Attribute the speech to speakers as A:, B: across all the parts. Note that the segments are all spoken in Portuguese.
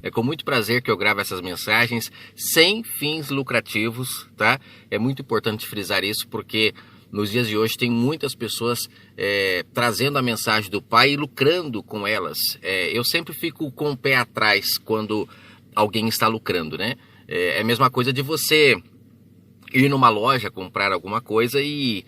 A: É com muito prazer que eu gravo essas mensagens sem fins lucrativos, tá? É muito importante frisar isso porque nos dias de hoje tem muitas pessoas trazendo a mensagem do Pai e lucrando com elas. Eu sempre fico com o pé atrás quando alguém está lucrando, né? É a mesma coisa de você ir numa loja comprar alguma coisa e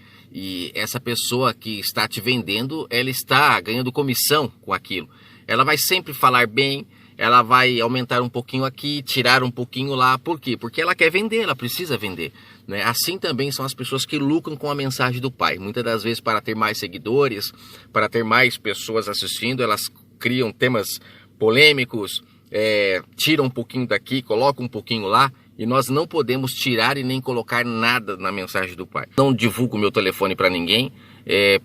A: essa pessoa que está te vendendo, ela está ganhando comissão com aquilo. Ela vai sempre falar bem, ela vai aumentar um pouquinho aqui, tirar um pouquinho lá. Por quê? Porque ela quer vender, ela precisa vender, né? Assim também são as pessoas que lucram com a mensagem do Pai. Muitas das vezes, para ter mais seguidores, para ter mais pessoas assistindo, elas criam temas polêmicos, tiram um pouquinho daqui, colocam um pouquinho lá. E nós não podemos tirar e nem colocar nada na mensagem do Pai. Não divulgo meu telefone para ninguém,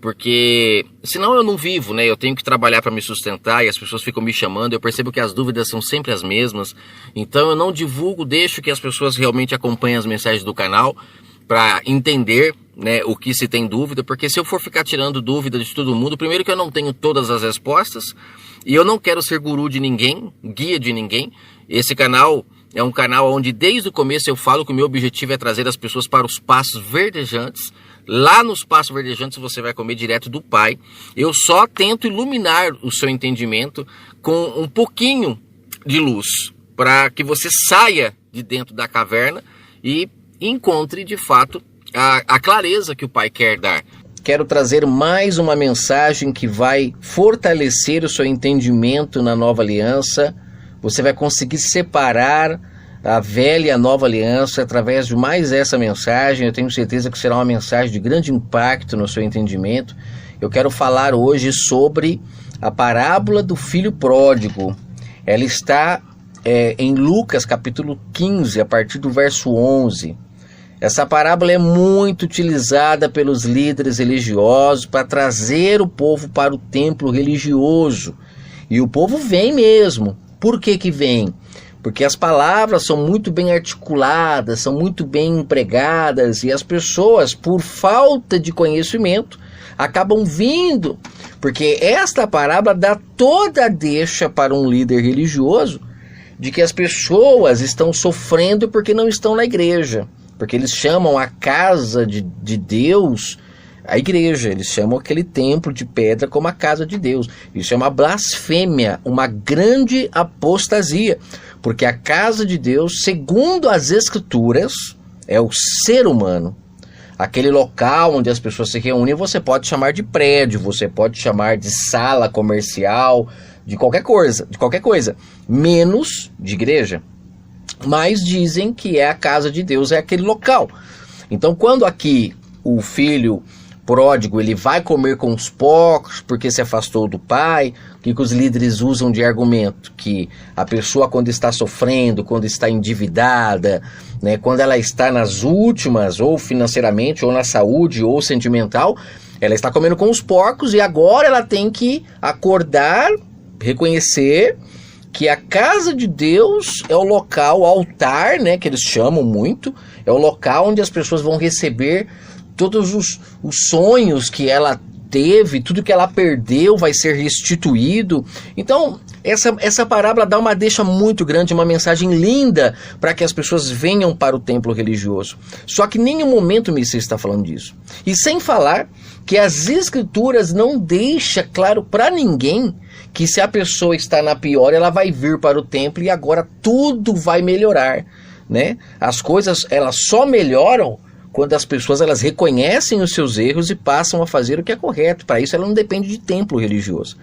A: porque senão eu não vivo, né? Eu tenho que trabalhar para me sustentar e as pessoas ficam me chamando. Eu percebo que as dúvidas são sempre as mesmas. Então eu não divulgo, deixo que as pessoas realmente acompanhem as mensagens do canal para entender, né, o que se tem dúvida. Porque se eu for ficar tirando dúvida de todo mundo, primeiro que eu não tenho todas as respostas e eu não quero ser guru de ninguém, guia de ninguém. Esse canal é um canal onde desde o começo eu falo que o meu objetivo é trazer as pessoas para os passos verdejantes. Lá nos passos verdejantes você vai comer direto do Pai. Eu só tento iluminar o seu entendimento com um pouquinho de luz, para que você saia de dentro da caverna e encontre de fato a clareza que o Pai quer dar. Quero trazer mais uma mensagem que vai fortalecer o seu entendimento na nova aliança. Você vai conseguir separar a velha e a nova aliança através de mais essa mensagem. Eu tenho certeza que será uma mensagem de grande impacto no seu entendimento. Eu quero falar hoje sobre a parábola do filho pródigo. Ela está em Lucas capítulo 15, a partir do verso 11. Essa parábola é muito utilizada pelos líderes religiosos para trazer o povo para o templo religioso. E o povo vem mesmo. Por que que vem? Porque as palavras são muito bem articuladas, são muito bem empregadas e as pessoas, por falta de conhecimento, acabam vindo. Porque esta parábola dá toda a deixa para um líder religioso de que as pessoas estão sofrendo porque não estão na igreja. Porque eles chamam a casa de Deus a igreja, eles chamam aquele templo de pedra como a casa de Deus. Isso é uma blasfêmia, uma grande apostasia, porque a casa de Deus, segundo as Escrituras, é o ser humano. Aquele local onde as pessoas se reúnem, você pode chamar de prédio, você pode chamar de sala comercial, de qualquer coisa, menos de igreja. Mas dizem que a casa de Deus é aquele local. Então, quando aqui o filho pródigo, ele vai comer com os porcos porque se afastou do pai, o que os líderes usam de argumento? Que a pessoa, quando está sofrendo, quando está endividada, né, quando ela está nas últimas, ou financeiramente, ou na saúde, ou sentimental, ela está comendo com os porcos e agora ela tem que acordar, reconhecer que a casa de Deus é o local, o altar, né, que eles chamam muito, é o local onde as pessoas vão receber todos os sonhos que ela teve, tudo que ela perdeu vai ser restituído. Então, essa parábola dá uma deixa muito grande, uma mensagem linda para que as pessoas venham para o templo religioso. Só que em nenhum momento o Messias está falando disso. E sem falar que as Escrituras não deixam claro para ninguém que se a pessoa está na pior, ela vai vir para o templo e agora tudo vai melhorar, né? As coisas, elas só melhoram quando as pessoas elas reconhecem os seus erros e passam a fazer o que é correto. Para isso ela não depende de templo religioso.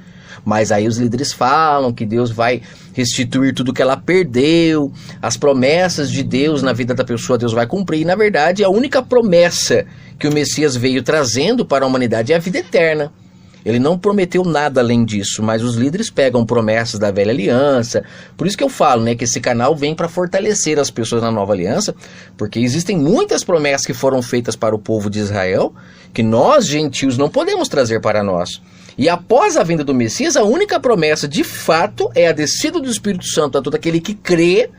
A: Mas aí os líderes falam que Deus vai restituir tudo que ela perdeu, as promessas de Deus na vida da pessoa Deus vai cumprir. E na verdade a única promessa que o Messias veio trazendo para a humanidade é a vida eterna. Ele não prometeu nada além disso, mas os líderes pegam promessas da velha aliança. Por isso que eu falo, né, que esse canal vem para fortalecer as pessoas na nova aliança, porque existem muitas promessas que foram feitas para o povo de Israel, que nós, gentios, não podemos trazer para nós. E após a vinda do Messias, a única promessa de fato é a descida do Espírito Santo a todo aquele que crê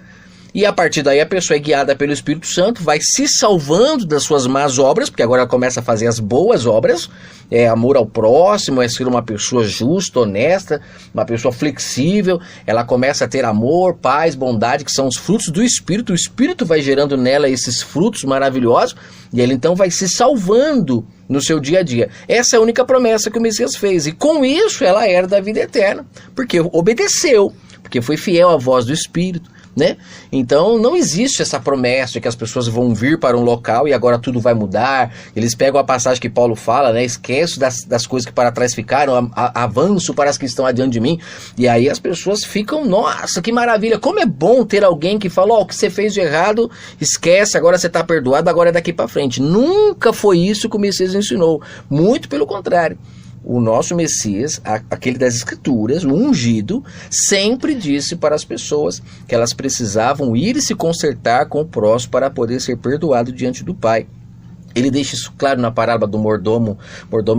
B: E a partir daí a pessoa é guiada pelo Espírito Santo, vai se salvando das suas más obras, porque agora ela começa a fazer as boas obras, é amor ao próximo, é ser uma pessoa justa, honesta, uma pessoa flexível, ela começa a ter amor, paz, bondade, que são os frutos do Espírito, o Espírito vai gerando nela esses frutos maravilhosos, e ela então vai se salvando no seu dia a dia. Essa é a única promessa que o Messias fez, e com isso ela herda a vida eterna, porque obedeceu, porque foi fiel à voz do Espírito, né? Então não existe essa promessa de que as pessoas vão vir para um local e agora tudo vai mudar. Eles pegam a passagem que Paulo fala, né? Esqueço das coisas que para trás ficaram, avanço para as que estão adiante de mim. E aí as pessoas ficam, nossa, que maravilha, como é bom ter alguém que fala, ó, o que você fez de errado, esquece, agora você está perdoado, agora é daqui para frente. Nunca foi isso que o Messias ensinou, muito pelo contrário. O nosso Messias, aquele das Escrituras, o ungido, sempre disse para as pessoas que elas precisavam ir e se consertar com o próximo para poder ser perdoado diante do Pai. Ele deixa isso claro na parábola do mordomo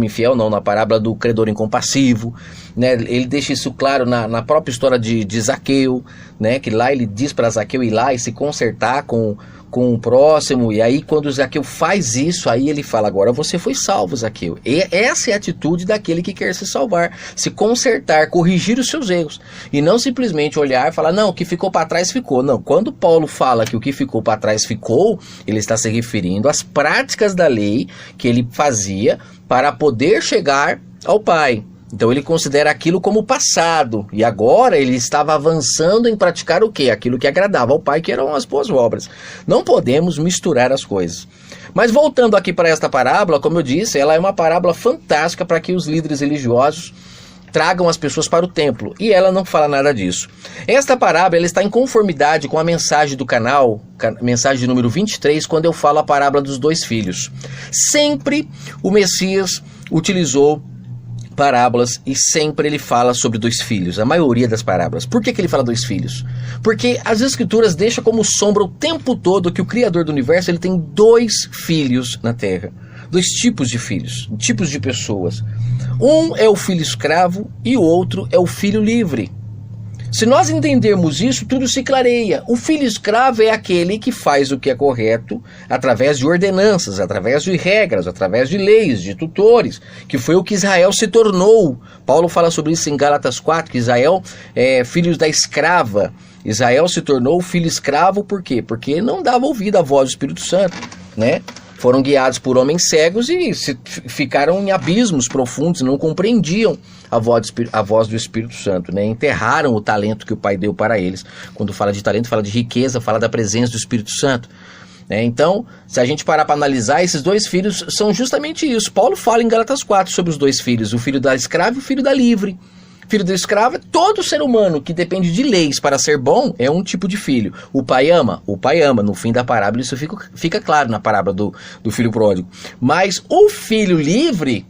B: infiel, não, na parábola do credor incompassivo, né? Ele deixa isso claro na própria história de Zaqueu, né? Que lá ele diz para Zaqueu ir lá e se consertar com o próximo, e aí quando Zaqueu faz isso, aí ele fala, agora você foi salvo, Zaqueu. E essa é a atitude daquele que quer se salvar, se consertar, corrigir os seus erros, e não simplesmente olhar e falar, não, o que ficou para trás ficou. Não, quando Paulo fala que o que ficou para trás ficou, ele está se referindo às práticas da lei que ele fazia para poder chegar ao Pai. Então ele considera aquilo como passado, e agora ele estava avançando em praticar o quê? Aquilo que agradava ao Pai, que eram as boas obras. Não podemos misturar as coisas. Mas voltando aqui para esta parábola, como eu disse, ela é uma parábola fantástica para que os líderes religiosos tragam as pessoas para o templo, e ela não fala nada disso. Esta parábola ela está em conformidade com a mensagem do canal, mensagem número 23, quando eu falo a parábola dos dois filhos. Sempre o Messias utilizou parábolas e sempre ele fala sobre dois filhos, a maioria das parábolas. Por que ele fala dois filhos? Porque as Escrituras deixam como sombra o tempo todo que o Criador do Universo ele tem dois filhos na Terra. Dois tipos de filhos, tipos de pessoas. Um é o filho escravo e o outro é o filho livre. Se nós entendermos isso, tudo se clareia. O filho escravo é aquele que faz o que é correto através de ordenanças, através de regras, através de leis, de tutores, que foi o que Israel se tornou. Paulo fala sobre isso em Gálatas 4, que Israel é filho da escrava. Israel se tornou filho escravo por quê? Porque não dava ouvido à voz do Espírito Santo, né? Foram guiados por homens cegos e ficaram em abismos profundos, não compreendiam a voz do Espírito Santo, né? Enterraram o talento que o Pai deu para eles. Quando fala de talento, fala de riqueza, fala da presença do Espírito Santo. Então, se a gente parar para analisar, esses dois filhos são justamente isso. Paulo fala em Gálatas 4 sobre os dois filhos, o filho da escrava e o filho da livre. Filho do escravo é todo ser humano que depende de leis para ser bom, é um tipo de filho. O pai ama, no fim da parábola isso fica claro na parábola do filho pródigo. Mas o filho livre,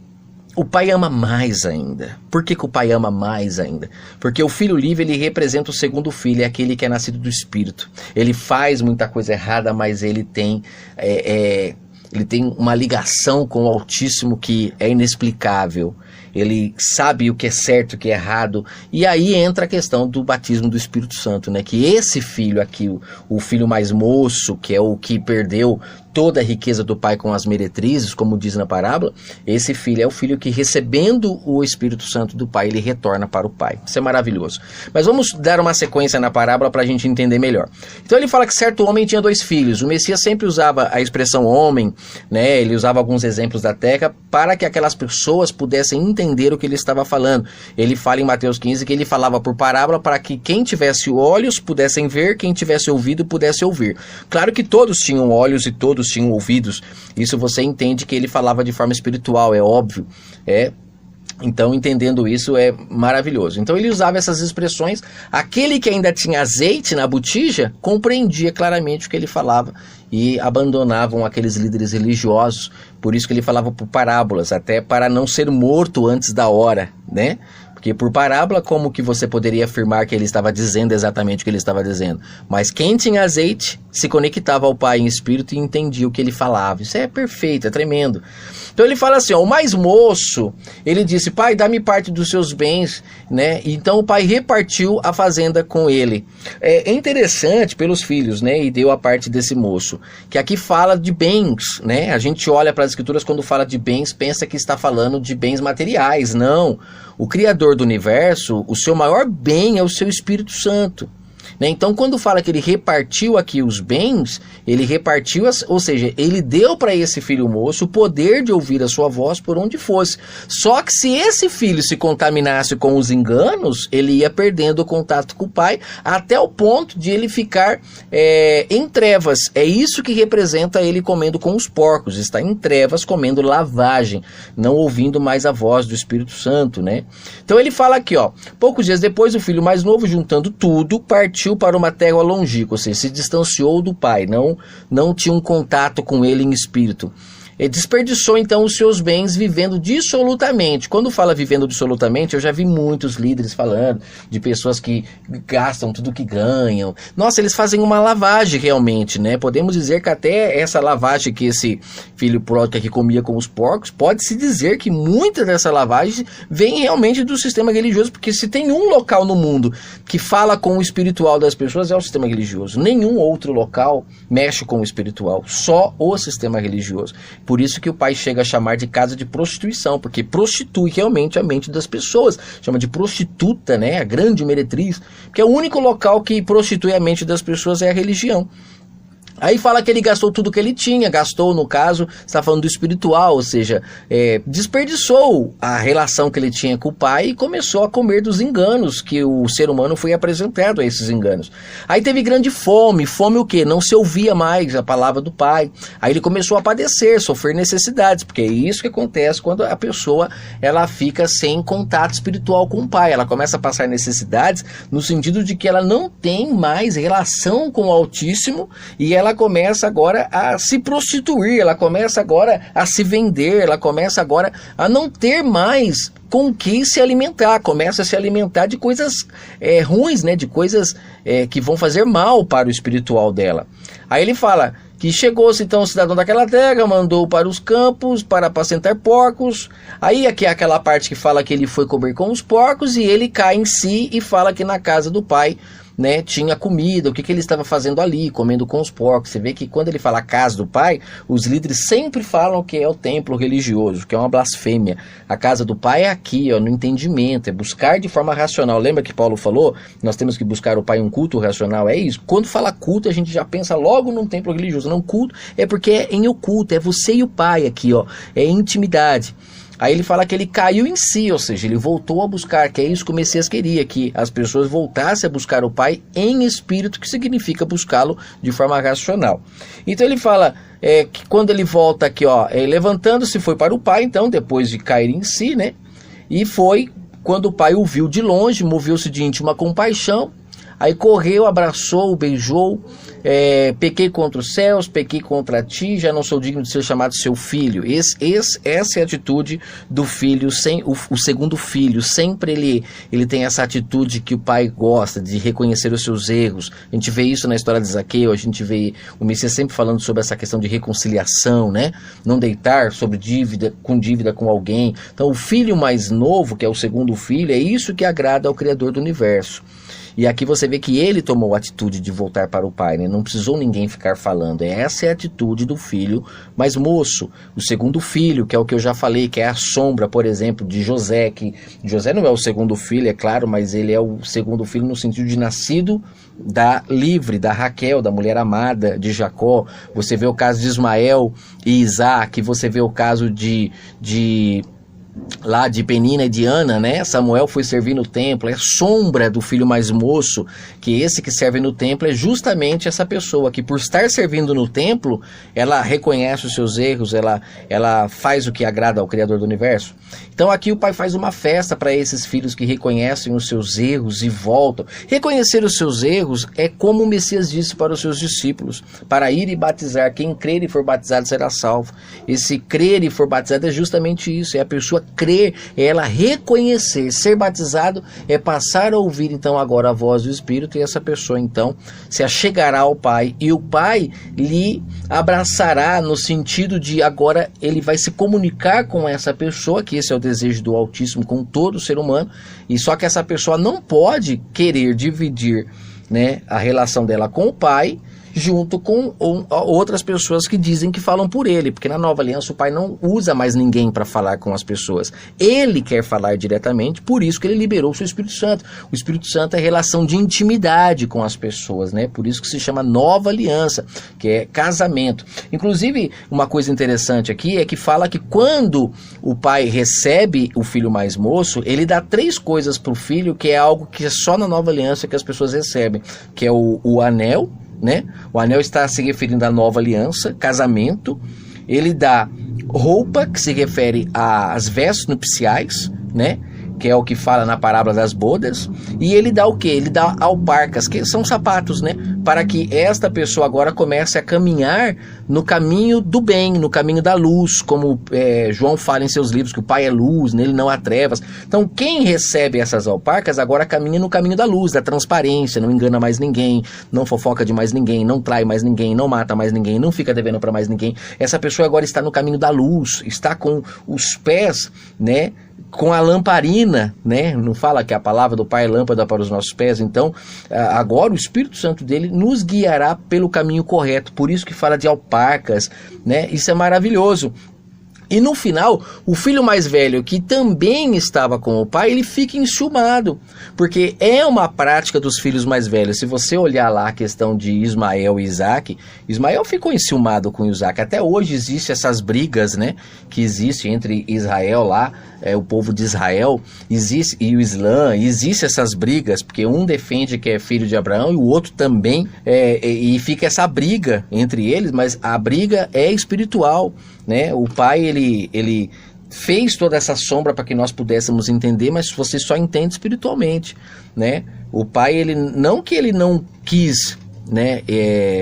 B: o pai ama mais ainda. Por que o pai ama mais ainda? Porque o filho livre ele representa o segundo filho, é aquele que é nascido do Espírito. Ele faz muita coisa errada, mas ele tem uma ligação com o Altíssimo que é inexplicável. Ele sabe o que é certo, o que é errado. E aí entra a questão do batismo do Espírito Santo, né? Que esse filho aqui, o filho mais moço, que é o que perdeu toda a riqueza do pai com as meretrizes, como diz na parábola, esse filho é o filho que, recebendo o Espírito Santo do pai, ele retorna para o pai. Isso é maravilhoso. Mas vamos dar uma sequência na parábola para a gente entender melhor. Então ele fala que certo homem tinha dois filhos. O Messias sempre usava a expressão homem, né? Ele usava alguns exemplos da Terra para que aquelas pessoas pudessem entender o que ele estava falando. Ele fala em Mateus 15 que ele falava por parábola para que quem tivesse olhos pudessem ver, quem tivesse ouvido pudesse ouvir. Claro que todos tinham olhos e todos tinham ouvidos. Isso você entende que ele falava de forma espiritual, é óbvio. Então, entendendo isso, é maravilhoso. Então, ele usava essas expressões. Aquele que ainda tinha azeite na botija compreendia claramente o que ele falava e abandonavam aqueles líderes religiosos. Por isso que ele falava por parábolas, até para não ser morto antes da hora, né? Porque por parábola, como que você poderia afirmar que ele estava dizendo exatamente o que ele estava dizendo? Mas quem tinha azeite se conectava ao Pai em espírito e entendia o que ele falava. Isso é perfeito, é tremendo. Então ele fala assim, ó, o mais moço, ele disse, pai, dá-me parte dos seus bens, né? Então o pai repartiu a fazenda com ele. É interessante pelos filhos, né? E deu a parte desse moço, que aqui fala de bens, né? A gente olha para as escrituras quando fala de bens, pensa que está falando de bens materiais. Não. O Criador do universo, o seu maior bem é o seu Espírito Santo. Então, quando fala que ele repartiu aqui os bens, ele repartiu, ou seja, ele deu para esse filho moço o poder de ouvir a sua voz por onde fosse. Só que se esse filho se contaminasse com os enganos, ele ia perdendo o contato com o pai, até o ponto de ele ficar em trevas. É isso que representa ele comendo com os porcos, está em trevas comendo lavagem, não ouvindo mais a voz do Espírito Santo, né? Então ele fala aqui, ó, poucos dias depois o filho mais novo, juntando tudo, partiu para uma terra longínqua, ou seja, se distanciou do pai, não tinha um contato com ele em espírito. Ele desperdiçou então os seus bens vivendo dissolutamente. Quando fala vivendo dissolutamente, eu já vi muitos líderes falando de pessoas que gastam tudo que ganham. Nossa, eles fazem uma lavagem realmente, né? Podemos dizer que até essa lavagem que esse filho pródigo que comia com os porcos, pode-se dizer que muita dessa lavagem vem realmente do sistema religioso, porque se tem um local no mundo que fala com o espiritual das pessoas, é o sistema religioso. Nenhum outro local mexe com o espiritual, só o sistema religioso. Por isso que o pai chega a chamar de casa de prostituição, porque prostitui realmente a mente das pessoas. Chama de prostituta, né? A grande meretriz. Porque é o único local que prostitui a mente das pessoas é a religião. Aí fala que ele gastou tudo que ele tinha, gastou, no caso, está falando do espiritual, ou seja, desperdiçou a relação que ele tinha com o pai e começou a comer dos enganos que o ser humano foi apresentado a esses enganos. Aí teve grande fome, fome o quê? Não se ouvia mais a palavra do pai. Aí ele começou a padecer, sofrer necessidades, porque é isso que acontece quando a pessoa ela fica sem contato espiritual com o pai. Ela começa a passar necessidades no sentido de que ela não tem mais relação com o Altíssimo e ela começa agora a se prostituir, ela começa agora a se vender, ela começa agora a não ter mais com que se alimentar, começa a se alimentar de coisas ruins, né? De coisas que vão fazer mal para o espiritual dela. Aí ele fala que chegou-se então o cidadão daquela terra, mandou para os campos para apacentar porcos. Aí aqui é aquela parte que fala que ele foi comer com os porcos e ele cai em si e fala que na casa do pai, né, tinha comida, o que ele estava fazendo ali, comendo com os porcos. Você vê que quando ele fala casa do pai, os líderes sempre falam que é o templo religioso, que é uma blasfêmia. A casa do pai é aqui, ó, no entendimento, é buscar de forma racional. Lembra que Paulo falou? Nós temos que buscar o pai em um culto racional, é isso. Quando fala culto, a gente já pensa logo num templo religioso. Não, culto é porque é em oculto, é você e o pai aqui, ó, é intimidade. Aí ele fala que ele caiu em si, ou seja, ele voltou a buscar, que é isso que o Messias queria, que as pessoas voltassem a buscar o Pai em espírito, que significa buscá-lo de forma racional. Então ele fala que quando ele volta aqui, ó, levantando-se foi para o Pai, então, depois de cair em si, né? E foi quando o Pai o viu de longe, moveu-se de íntima compaixão, aí correu, abraçou, beijou, pequei contra os céus, pequei contra ti, já não sou digno de ser chamado seu filho. Essa é a atitude do filho, o segundo filho, sempre ele tem essa atitude que o pai gosta, de reconhecer os seus erros. A gente vê isso na história de Zaqueu, a gente vê o Messias sempre falando sobre essa questão de reconciliação, né? Não deitar sobre dívida com alguém. Então o filho mais novo, que é o segundo filho, é isso que agrada ao Criador do universo. E aqui você vê que ele tomou a atitude de voltar para o pai, né? Não precisou ninguém ficar falando. Essa é a atitude do filho mais moço. O segundo filho, que é o que eu já falei, que é a sombra, por exemplo, de José, que José não é o segundo filho, é claro, mas ele é o segundo filho no sentido de nascido da Raquel, da mulher amada de Jacó. Você vê o caso de Ismael e Isaac, você vê o caso de Penina e de Ana, né? Samuel foi servir no templo, é sombra do filho mais moço, que esse que serve no templo é justamente essa pessoa que, por estar servindo no templo, ela reconhece os seus erros, ela faz o que agrada ao Criador do universo. Então aqui o pai faz uma festa para esses filhos que reconhecem os seus erros e voltam. Reconhecer os seus erros é como o Messias disse para os seus discípulos, para ir e batizar. Quem crer e for batizado será salvo. Esse crer e for batizado é justamente isso, é a pessoa crer, é ela reconhecer. Ser batizado é passar a ouvir então agora a voz do Espírito, e essa pessoa então se achegará ao Pai, e o Pai lhe abraçará, no sentido de agora ele vai se comunicar com essa pessoa, que esse é o desejo do Altíssimo com todo ser humano, e só que essa pessoa não pode querer dividir, né, a relação dela com o Pai junto com outras pessoas que dizem que falam por ele, porque na Nova Aliança o Pai não usa mais ninguém para falar com as pessoas. Ele quer falar diretamente, por isso que ele liberou o seu Espírito Santo. O Espírito Santo é relação de intimidade com as pessoas, né? Por isso que se chama Nova Aliança, que é casamento. Inclusive, uma coisa interessante aqui é que fala que quando o pai recebe o filho mais moço, ele dá 3 coisas para o filho, que é algo que é só na Nova Aliança que as pessoas recebem, que é o anel, né? O anel está se referindo à Nova Aliança, casamento. Ele dá roupa, que se refere às vestes nupciais, né? Que é o que fala na parábola das bodas. E ele dá o quê? Ele dá alparcas, que são sapatos, né? Para que esta pessoa agora comece a caminhar no caminho do bem, no caminho da luz, como João fala em seus livros, que o Pai é luz, nele não há trevas. Então quem recebe essas alparcas agora caminha no caminho da luz, da transparência, não engana mais ninguém, não fofoca de mais ninguém, não trai mais ninguém, não mata mais ninguém, não fica devendo para mais ninguém. Essa pessoa agora está no caminho da luz, está com os pés, né, com a lamparina, né? Não fala que a palavra do Pai é lâmpada para os nossos pés. Então, agora o Espírito Santo dele nos guiará pelo caminho correto. Por isso que fala de alparcas, né? Isso é maravilhoso. E no final, o filho mais velho, que também estava com o pai, ele fica enciumado, porque é uma prática dos filhos mais velhos. Se você olhar lá a questão de Ismael e Isaac, Ismael ficou enciumado com Isaac. Até hoje existem essas brigas, né, que existem entre Israel lá, o povo de Israel, existe, e o Islã, existem essas brigas, porque um defende que é filho de Abraão e o outro também, e fica essa briga entre eles, mas a briga é espiritual, né? O pai, ele fez toda essa sombra para que nós pudéssemos entender, mas você só entende espiritualmente, né? O pai, ele não quis, né,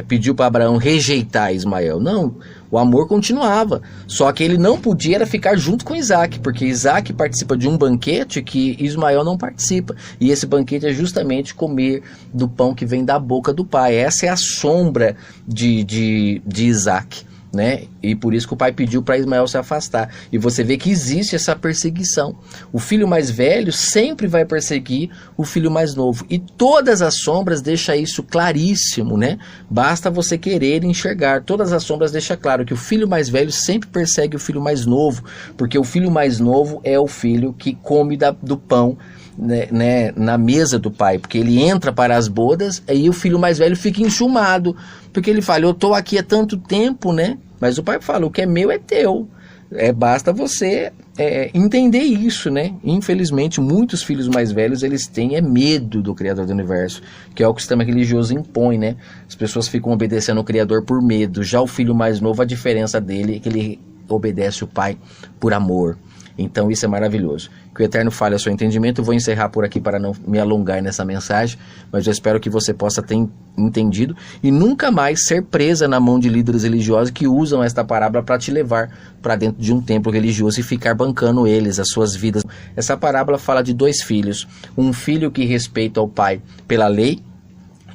B: pediu para Abraão rejeitar Ismael, não, o amor continuava, só que ele não podia era ficar junto com Isaac, porque Isaac participa de um banquete que Ismael não participa, e esse banquete é justamente comer do pão que vem da boca do pai. Essa é a sombra de Isaac, né? E por isso que o pai pediu para Ismael se afastar. E você vê que existe essa perseguição. O filho mais velho sempre vai perseguir o filho mais novo. E todas as sombras deixam isso claríssimo, né? Basta você querer enxergar. Todas as sombras deixam claro que o filho mais velho sempre persegue o filho mais novo, porque o filho mais novo é o filho que come do pão, né, na mesa do pai, porque ele entra para as bodas, aí o filho mais velho fica enxumado, porque ele fala, eu estou aqui há tanto tempo, né? Mas o pai fala, o que é meu é teu. Basta você entender isso, né? Infelizmente, muitos filhos mais velhos, eles têm medo do Criador do Universo, que é o que o sistema religioso impõe, né? As pessoas ficam obedecendo ao Criador por medo. Já o filho mais novo, a diferença dele é que ele obedece o pai por amor. Então isso é maravilhoso. Que o Eterno fale ao seu entendimento. Eu vou encerrar por aqui para não me alongar nessa mensagem, mas eu espero que você possa ter entendido e nunca mais ser presa na mão de líderes religiosos que usam esta parábola para te levar para dentro de um templo religioso e ficar bancando eles, as suas vidas. Essa parábola fala de 2 filhos. Um filho que respeita o pai pela lei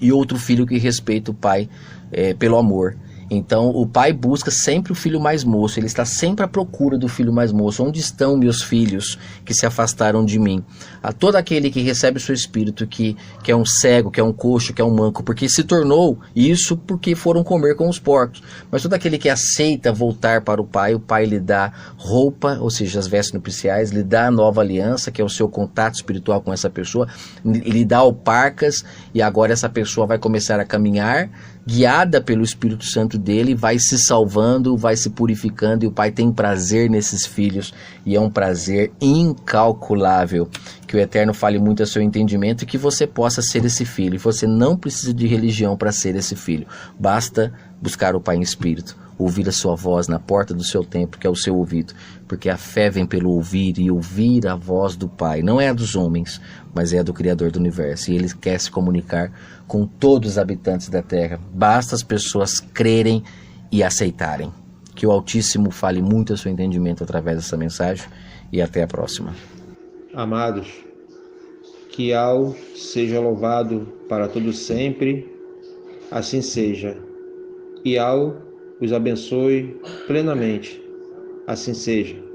B: e outro filho que respeita o pai pelo amor. Então o pai busca sempre o filho mais moço, ele está sempre à procura do filho mais moço. Onde estão meus filhos que se afastaram de mim? A todo aquele que recebe o seu espírito, que é um cego, que é um coxo, que é um manco, porque se tornou isso porque foram comer com os porcos. Mas todo aquele que aceita voltar para o pai lhe dá roupa, ou seja, as vestes nupciais, lhe dá a nova aliança, que é o seu contato espiritual com essa pessoa, lhe dá alparcas, e agora essa pessoa vai começar a caminhar, guiada pelo Espírito Santo dele, vai se salvando, vai se purificando, e o pai tem prazer nesses filhos, e é um prazer incalculável. Que o Eterno fale muito a seu entendimento e que você possa ser esse filho. E você não precisa de religião para ser esse filho, basta buscar o Pai em espírito, ouvir a sua voz na porta do seu templo, que é o seu ouvido, porque a fé vem pelo ouvir, e ouvir a voz do Pai não é a dos homens, mas é a do Criador do Universo, e Ele quer se comunicar com todos os habitantes da terra. Basta as pessoas crerem e aceitarem. Que o Altíssimo fale muito ao seu entendimento através dessa mensagem, e até a próxima.
C: Amados, que Al seja louvado para todo sempre, assim seja. E Al os abençoe plenamente, assim seja.